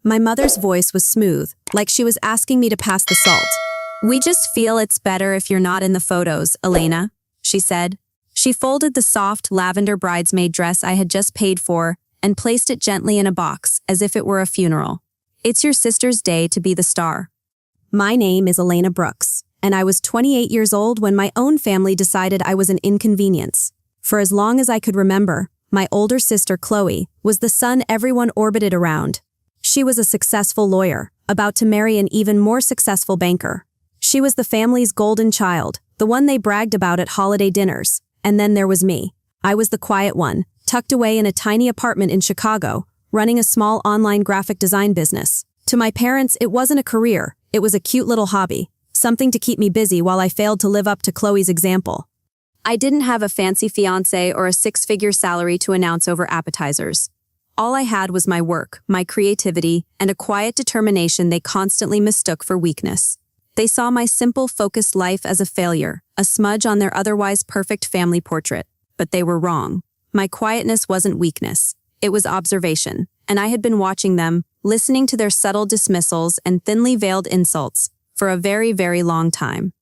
My mother's voice was smooth, like she was asking me to pass the salt. "We just feel it's better if you're not in the photos, Elena," she said. She folded the soft lavender bridesmaid dress I had just paid for and placed it gently in a box, as if it were a funeral. "It's your sister's day to be the star." My name is Elena Brooks, and I was 28 years old when my own family decided I was an inconvenience. For as long as I could remember, my older sister Chloe was the sun everyone orbited around. She was a successful lawyer, about to marry an even more successful banker. She was the family's golden child, the one they bragged about at holiday dinners. And then there was me. I was the quiet one, tucked away in a tiny apartment in Chicago, running a small online graphic design business. To my parents, it wasn't a career, it was a cute little hobby, something to keep me busy while I failed to live up to Chloe's example. I didn't have a fancy fiancé or a six-figure salary to announce over appetizers. All I had was my work, my creativity, and a quiet determination they constantly mistook for weakness. They saw my simple, focused life as a failure, a smudge on their otherwise perfect family portrait. But they were wrong. My quietness wasn't weakness. It was observation, and I had been watching them, listening to their subtle dismissals and thinly veiled insults, for a very, very long time.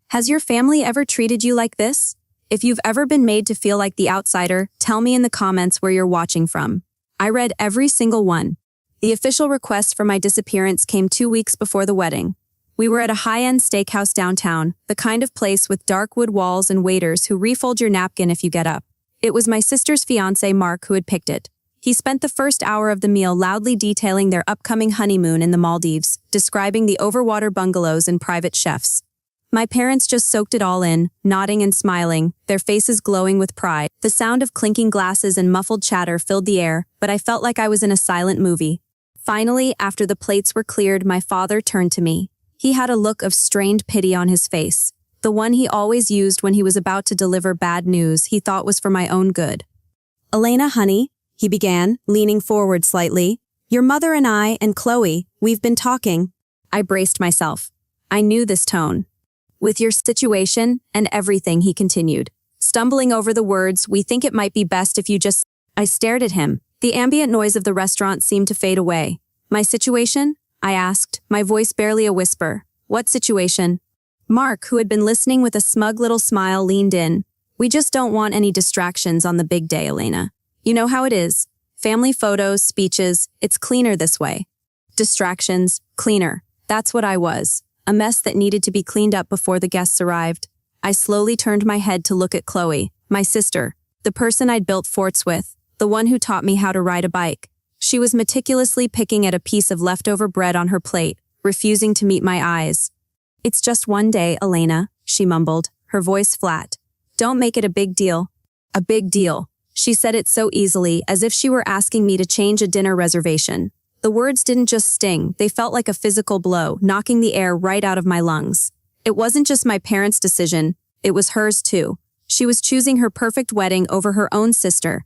Has your family ever treated you like this? If you've ever been made to feel like the outsider, tell me in the comments where you're watching from. I read every single one. The official request for my disappearance came 2 weeks before the wedding. We were at a high-end steakhouse downtown, the kind of place with dark wood walls and waiters who refold your napkin if you get up. It was my sister's fiancé, Mark, who had picked it. He spent the first hour of the meal loudly detailing their upcoming honeymoon in the Maldives, describing the overwater bungalows and private chefs. My parents just soaked it all in, nodding and smiling, their faces glowing with pride. The sound of clinking glasses and muffled chatter filled the air, but I felt like I was in a silent movie. Finally, after the plates were cleared, my father turned to me. He had a look of strained pity on his face, the one he always used when he was about to deliver bad news he thought was for my own good. "Elena, honey," he began, leaning forward slightly. "Your mother and I and Chloe, we've been talking." I braced myself. I knew this tone. "With your situation and everything," he continued, stumbling over the words, "we think it might be best if you just—" I stared at him. The ambient noise of the restaurant seemed to fade away. "My situation?" I asked, my voice barely a whisper. "What situation?" Mark, who had been listening with a smug little smile, leaned in. "We just don't want any distractions on the big day, Elena. You know how it is. Family photos, speeches, it's cleaner this way." Distractions, cleaner. That's what I was. A mess that needed to be cleaned up before the guests arrived. I slowly turned my head to look at Chloe, my sister, the person I'd built forts with, the one who taught me how to ride a bike. She was meticulously picking at a piece of leftover bread on her plate, refusing to meet my eyes. "It's just one day, Elena," she mumbled, her voice flat. "Don't make it a big deal." A big deal. She said it so easily, as if she were asking me to change a dinner reservation. The words didn't just sting, they felt like a physical blow, knocking the air right out of my lungs. It wasn't just my parents' decision, it was hers too. She was choosing her perfect wedding over her own sister.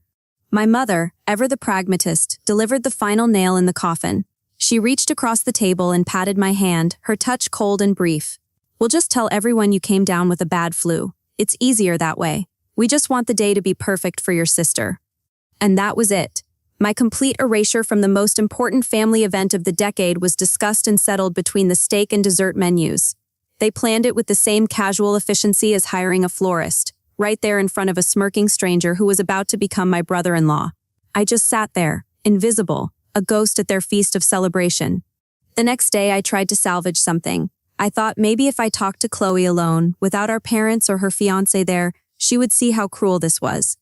My mother, ever the pragmatist, delivered the final nail in the coffin. She reached across the table and patted my hand, her touch cold and brief. "We'll just tell everyone you came down with a bad flu. It's easier that way. We just want the day to be perfect for your sister." And that was it. My complete erasure from the most important family event of the decade was discussed and settled between the steak and dessert menus. They planned it with the same casual efficiency as hiring a florist, right there in front of a smirking stranger who was about to become my brother-in-law. I just sat there, invisible, a ghost at their feast of celebration. The next day I tried to salvage something. I thought maybe if I talked to Chloe alone, without our parents or her fiancé there, she would see how cruel this was.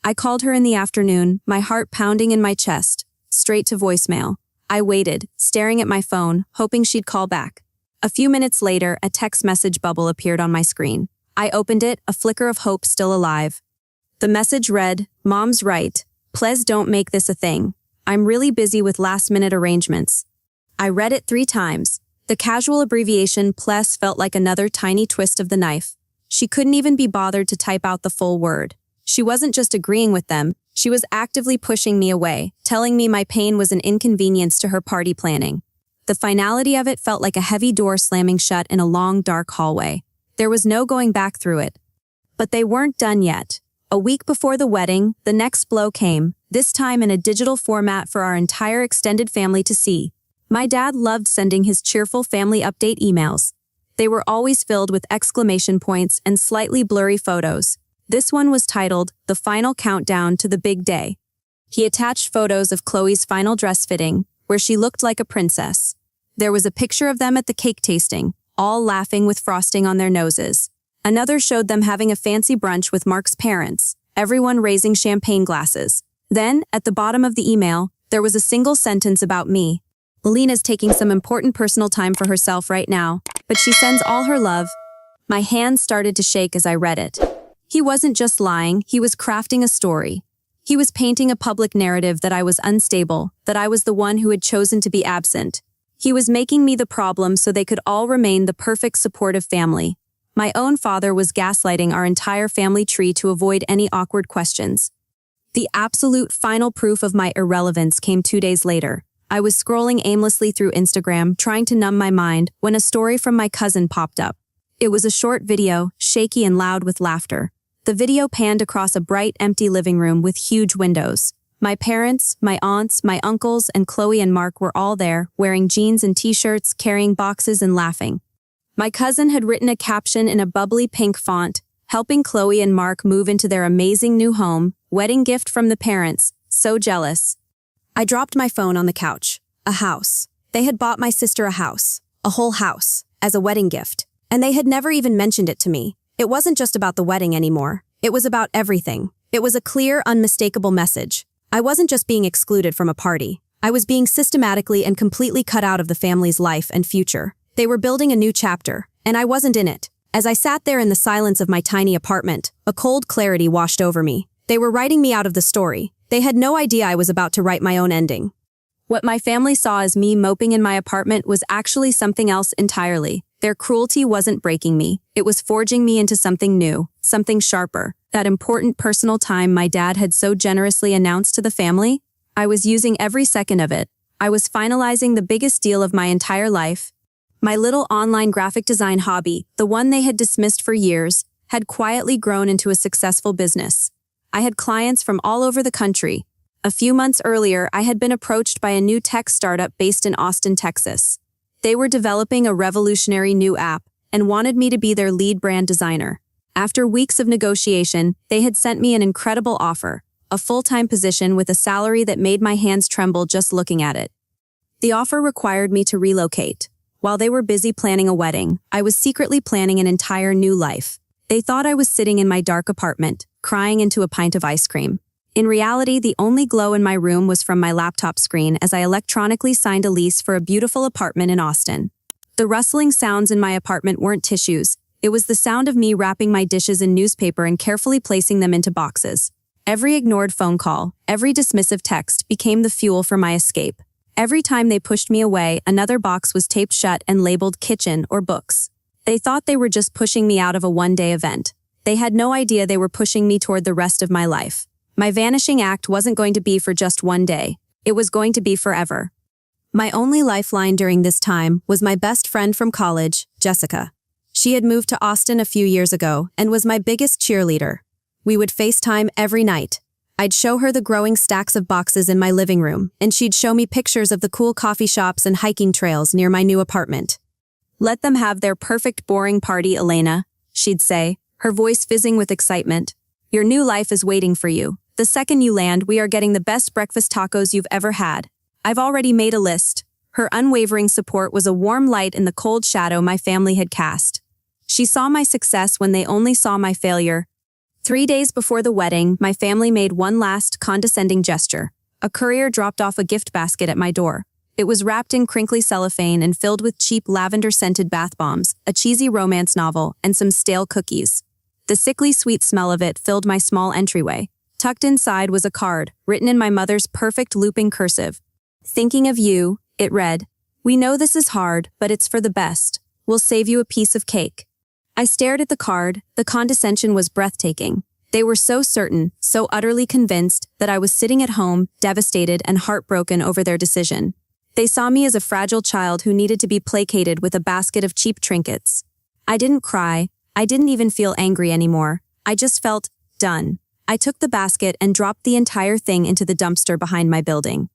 I called her in the afternoon, my heart pounding in my chest, straight to voicemail. I waited, staring at my phone, hoping she'd call back. A few minutes later, a text message bubble appeared on my screen. I opened it, a flicker of hope still alive. The message read, "Mom's right. Please don't make this a thing. I'm really busy with last-minute arrangements." I read it 3 times. The casual abbreviation "please" felt like another tiny twist of the knife. She couldn't even be bothered to type out the full word. She wasn't just agreeing with them, she was actively pushing me away, telling me my pain was an inconvenience to her party planning. The finality of it felt like a heavy door slamming shut in a long, dark hallway. There was no going back through it. But they weren't done yet. A week before the wedding, the next blow came, this time in a digital format for our entire extended family to see. My dad loved sending his cheerful family update emails. They were always filled with exclamation points and slightly blurry photos. This one was titled, "The Final Countdown to the Big Day." He attached photos of Chloe's final dress fitting, where she looked like a princess. There was a picture of them at the cake tasting, all laughing with frosting on their noses. Another showed them having a fancy brunch with Mark's parents, everyone raising champagne glasses. Then, at the bottom of the email, there was a single sentence about me. "Elena's taking some important personal time for herself right now, but she sends all her love." My hands started to shake as I read it. He wasn't just lying, he was crafting a story. He was painting a public narrative that I was unstable, that I was the one who had chosen to be absent. He was making me the problem so they could all remain the perfect supportive family. My own father was gaslighting our entire family tree to avoid any awkward questions. The absolute final proof of my irrelevance came 2 days later. I was scrolling aimlessly through Instagram, trying to numb my mind, when a story from my cousin popped up. It was a short video, shaky and loud with laughter. The video panned across a bright, empty living room with huge windows. My parents, my aunts, my uncles, and Chloe and Mark were all there, wearing jeans and t-shirts, carrying boxes and laughing. My cousin had written a caption in a bubbly pink font, helping Chloe and Mark move into their amazing new home, wedding gift from the parents, so jealous. I dropped my phone on the couch. A house. They had bought my sister a house, a whole house, as a wedding gift. And they had never even mentioned it to me. It wasn't just about the wedding anymore. It was about everything. It was a clear, unmistakable message. I wasn't just being excluded from a party. I was being systematically and completely cut out of the family's life and future. They were building a new chapter, and I wasn't in it. As I sat there in the silence of my tiny apartment, a cold clarity washed over me. They were writing me out of the story. They had no idea I was about to write my own ending. What my family saw as me moping in my apartment was actually something else entirely. Their cruelty wasn't breaking me. It was forging me into something new, something sharper. That important personal time my dad had so generously announced to the family, I was using every second of it. I was finalizing the biggest deal of my entire life. My little online graphic design hobby, the one they had dismissed for years, had quietly grown into a successful business. I had clients from all over the country. A few months earlier, I had been approached by a new tech startup based in Austin, Texas. They were developing a revolutionary new app and wanted me to be their lead brand designer. After weeks of negotiation, they had sent me an incredible offer, a full-time position with a salary that made my hands tremble just looking at it. The offer required me to relocate. While they were busy planning a wedding, I was secretly planning an entire new life. They thought I was sitting in my dark apartment, crying into a pint of ice cream. In reality, the only glow in my room was from my laptop screen as I electronically signed a lease for a beautiful apartment in Austin. The rustling sounds in my apartment weren't tissues. It was the sound of me wrapping my dishes in newspaper and carefully placing them into boxes. Every ignored phone call, every dismissive text became the fuel for my escape. Every time they pushed me away, another box was taped shut and labeled kitchen or books. They thought they were just pushing me out of a one-day event. They had no idea they were pushing me toward the rest of my life. My vanishing act wasn't going to be for just one day. It was going to be forever. My only lifeline during this time was my best friend from college, Jessica. She had moved to Austin a few years ago and was my biggest cheerleader. We would FaceTime every night. I'd show her the growing stacks of boxes in my living room, and she'd show me pictures of the cool coffee shops and hiking trails near my new apartment. "Let them have their perfect boring party, Elena," she'd say, her voice fizzing with excitement. "Your new life is waiting for you. The second you land, we are getting the best breakfast tacos you've ever had. I've already made a list." Her unwavering support was a warm light in the cold shadow my family had cast. She saw my success when they only saw my failure. 3 days before the wedding, my family made one last condescending gesture. A courier dropped off a gift basket at my door. It was wrapped in crinkly cellophane and filled with cheap lavender-scented bath bombs, a cheesy romance novel, and some stale cookies. The sickly sweet smell of it filled my small entryway. Tucked inside was a card, written in my mother's perfect looping cursive. "Thinking of you," it read. "We know this is hard, but it's for the best. We'll save you a piece of cake." I stared at the card. The condescension was breathtaking. They were so certain, so utterly convinced, that I was sitting at home, devastated and heartbroken over their decision. They saw me as a fragile child who needed to be placated with a basket of cheap trinkets. I didn't cry. I didn't even feel angry anymore. I just felt done. I took the basket and dropped the entire thing into the dumpster behind my building.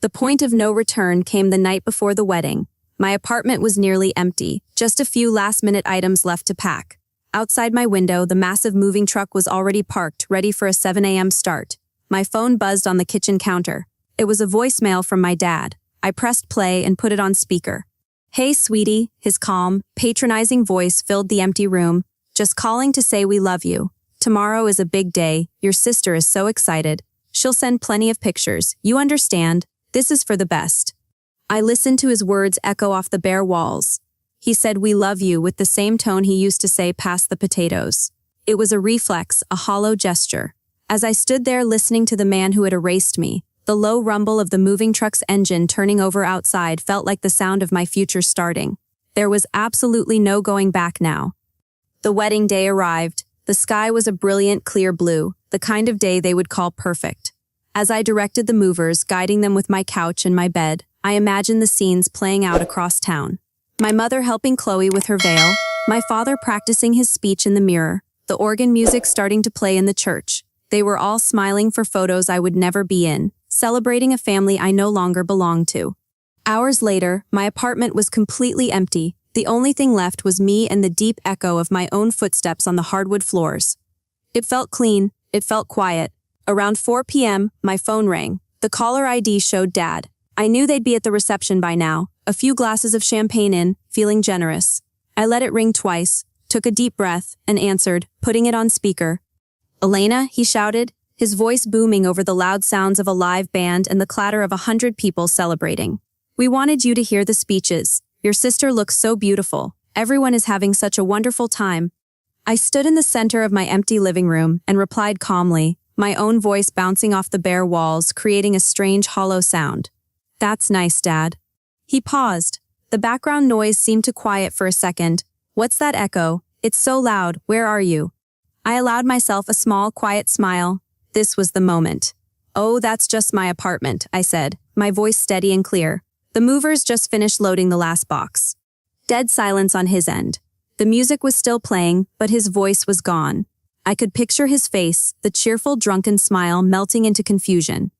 The point of no return came the night before the wedding. My apartment was nearly empty, just a few last-minute items left to pack. Outside my window, the massive moving truck was already parked, ready for a 7 a.m. start. My phone buzzed on the kitchen counter. It was a voicemail from my dad. I pressed play and put it on speaker. "Hey, sweetie," his calm, patronizing voice filled the empty room. "Just calling to say we love you. Tomorrow is a big day. Your sister is so excited. She'll send plenty of pictures. You understand. This is for the best." I listened to his words echo off the bare walls. He said "we love you" with the same tone he used to say "pass the potatoes." It was a reflex, a hollow gesture. As I stood there listening to the man who had erased me, the low rumble of the moving truck's engine turning over outside felt like the sound of my future starting. There was absolutely no going back now. The wedding day arrived. The sky was a brilliant, clear blue, the kind of day they would call perfect. As I directed the movers, guiding them with my couch and my bed, I imagined the scenes playing out across town. My mother helping Chloe with her veil, my father practicing his speech in the mirror, the organ music starting to play in the church. They were all smiling for photos I would never be in, celebrating a family I no longer belonged to. Hours later, my apartment was completely empty. The only thing left was me and the deep echo of my own footsteps on the hardwood floors. It felt clean. It felt quiet. Around 4 p.m., my phone rang. The caller ID showed Dad. I knew they'd be at the reception by now, a few glasses of champagne in, feeling generous. I let it ring twice, took a deep breath, and answered, putting it on speaker. "Elena," he shouted, his voice booming over the loud sounds of a live band and the clatter of 100 people celebrating. "We wanted you to hear the speeches. Your sister looks so beautiful. Everyone is having such a wonderful time." I stood in the center of my empty living room and replied calmly, my own voice bouncing off the bare walls, creating a strange hollow sound. "That's nice, Dad." He paused. The background noise seemed to quiet for a second. "What's that echo? It's so loud. Where are you?" I allowed myself a small, quiet smile. This was the moment. "Oh, that's just my apartment," I said, my voice steady and clear. The movers just finished loading the last box. Dead silence on his end. The music was still playing, but his voice was gone. I could picture his face, the cheerful, drunken smile melting into confusion.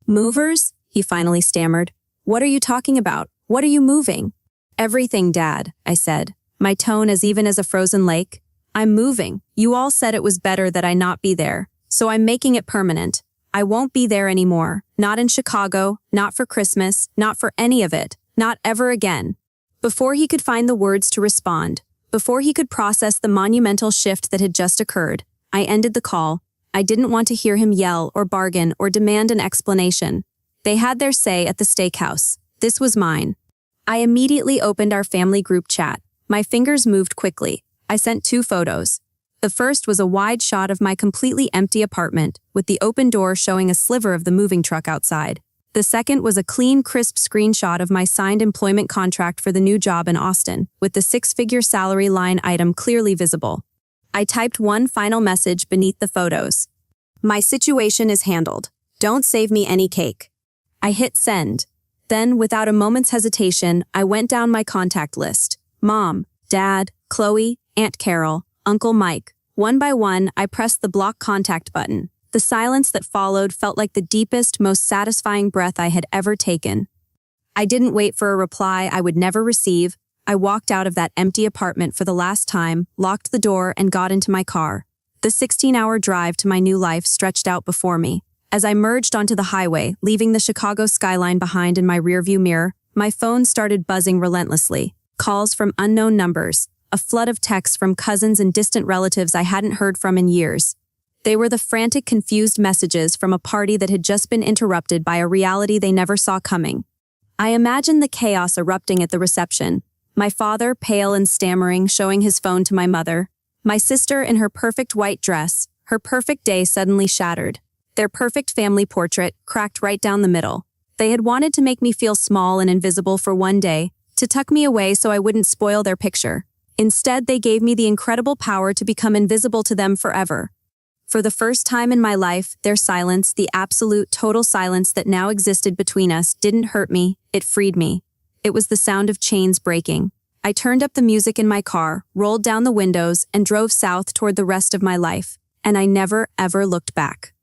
"Movers?" he finally stammered. "What are you talking about? What are you moving?" "Everything, Dad," I said, my tone as even as a frozen lake. "I'm moving. You all said it was better that I not be there, so I'm making it permanent. I won't be there anymore. Not in Chicago, not for Christmas, not for any of it, not ever again." Before he could find the words to respond, before he could process the monumental shift that had just occurred, I ended the call. I didn't want to hear him yell or bargain or demand an explanation. They had their say at the steakhouse. This was mine. I immediately opened our family group chat. My fingers moved quickly. I sent 2 photos. The first was a wide shot of my completely empty apartment, with the open door showing a sliver of the moving truck outside. The second was a clean, crisp screenshot of my signed employment contract for the new job in Austin, with the 6-figure salary line item clearly visible. I typed one final message beneath the photos. "My situation is handled. Don't save me any cake." I hit send. Then, without a moment's hesitation, I went down my contact list. Mom, Dad, Chloe, Aunt Carol, Uncle Mike. One by one, I pressed the block contact button. The silence that followed felt like the deepest, most satisfying breath I had ever taken. I didn't wait for a reply I would never receive. I walked out of that empty apartment for the last time, locked the door, and got into my car. The 16-hour drive to my new life stretched out before me. As I merged onto the highway, leaving the Chicago skyline behind in my rearview mirror, my phone started buzzing relentlessly. Calls from unknown numbers, a flood of texts from cousins and distant relatives I hadn't heard from in years. They were the frantic, confused messages from a party that had just been interrupted by a reality they never saw coming. I imagined the chaos erupting at the reception. My father, pale and stammering, showing his phone to my mother. My sister in her perfect white dress, her perfect day suddenly shattered. Their perfect family portrait cracked right down the middle. They had wanted to make me feel small and invisible for one day, to tuck me away so I wouldn't spoil their picture. Instead, they gave me the incredible power to become invisible to them forever. For the first time in my life, their silence, the absolute, total silence that now existed between us, didn't hurt me, it freed me. It was the sound of chains breaking. I turned up the music in my car, rolled down the windows, and drove south toward the rest of my life. And I never, ever looked back.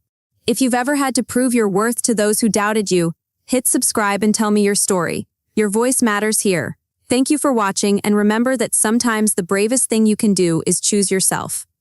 If you've ever had to prove your worth to those who doubted you, Hit subscribe and tell me your story. Your voice matters here. Thank you for watching, and remember that sometimes the bravest thing you can do is choose yourself.